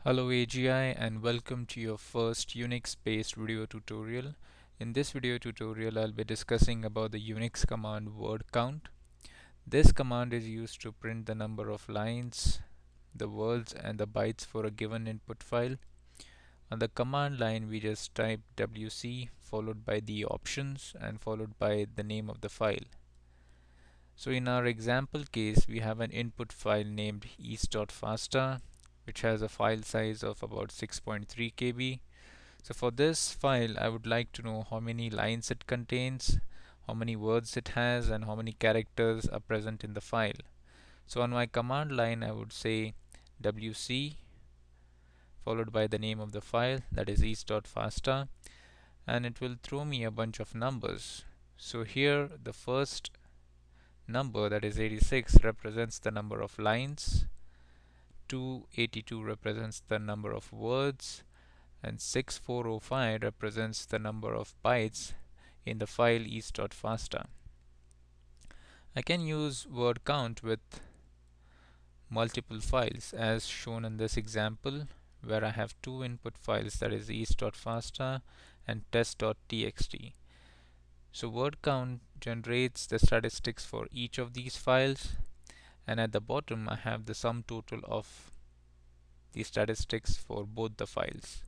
Hello AGI and welcome to your first Unix-based video tutorial. In this video tutorial, I'll be discussing about the Unix command word count. This command is used to print the number of lines, the words and the bytes for a given input file. On the command line, we just type wc followed by the options and followed by the name of the file. So in our example case, we have an input file named east.fasta which has a file size of about 6.3 KB. So for this file, I would like to know how many lines it contains, how many words it has, and how many characters are present in the file. So on my command line, I would say wc followed by the name of the file, that is east.fasta, and it will throw me a bunch of numbers. So here the first number, that is 86, represents the number of lines, 282 represents the number of words, and 6405 represents the number of bytes in the file east.fasta. I can use word count with multiple files as shown in this example, where I have two input files, that is east.fasta and test.txt. So word count generates the statistics for each of these files, and at the bottom I have the sum total of the statistics for both the files.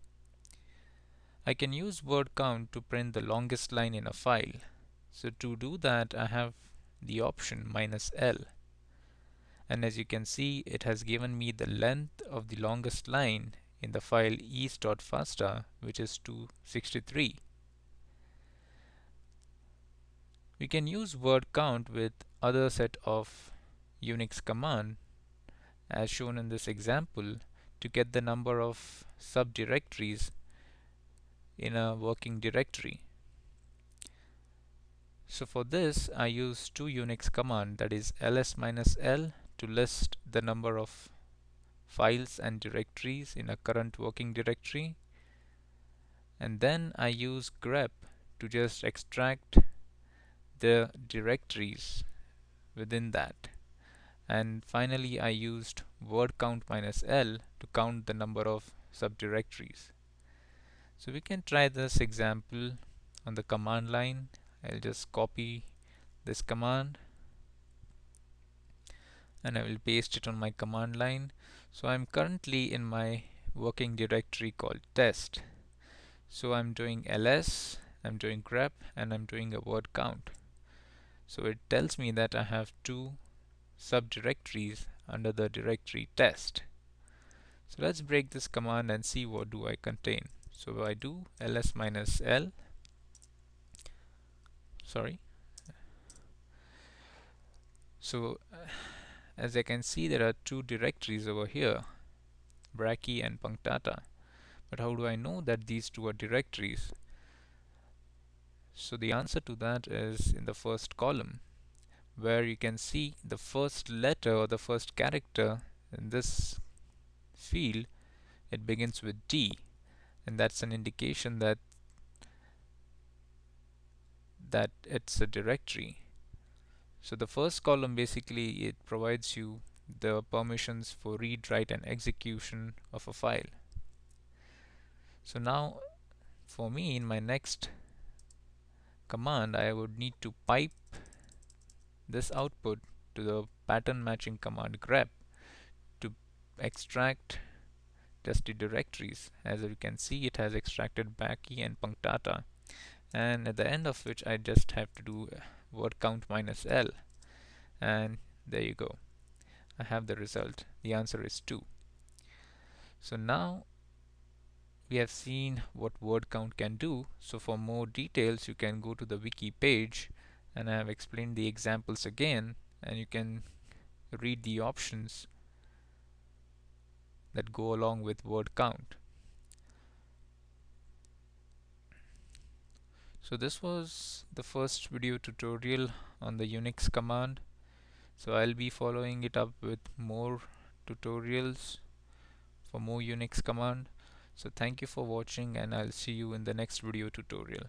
I can use word count to print the longest line in a file. So to do that, I have the option -L, and as you can see, it has given me the length of the longest line in the file east.fasta, which is 263. We can use word count with other set of Unix command as shown in this example to get the number of subdirectories in a working directory. So for this, I use two Unix command, that is ls-l to list the number of files and directories in a current working directory, and then I use grep to just extract the directories within that, and finally I used word count -l to count the number of subdirectories. So we can try this example on the command line. I'll just copy this command and I will paste it on my command line. So I'm currently in my working directory called test. So I'm doing ls, I'm doing grep, and I'm doing a word count. So it tells me that I have two subdirectories under the directory test. So let's break this command and see what do I contain. So I do ls-l, sorry. So as I can see, there are two directories over here, Brachy and Punctata. But how do I know that these two are directories? So the answer to that is in the first column, where you can see the first letter or the first character in this field, it begins with D, and that's an indication that it's a directory. So the first column, basically it provides you the permissions for read, write and execution of a file. So now for me, in my next command, I would need to pipe this output to the pattern matching command grep to extract just the directories. As you can see, it has extracted Brachy and Punctata, and at the end of which I just have to do word count -l, and there you go. I have the result. The answer is 2. So now we have seen what word count can do. So for more details, you can go to the wiki page, and I have explained the examples again, and you can read the options that go along with word count. So this was the first video tutorial on the Unix command. So I'll be following it up with more tutorials for more Unix command. So thank you for watching, and I'll see you in the next video tutorial.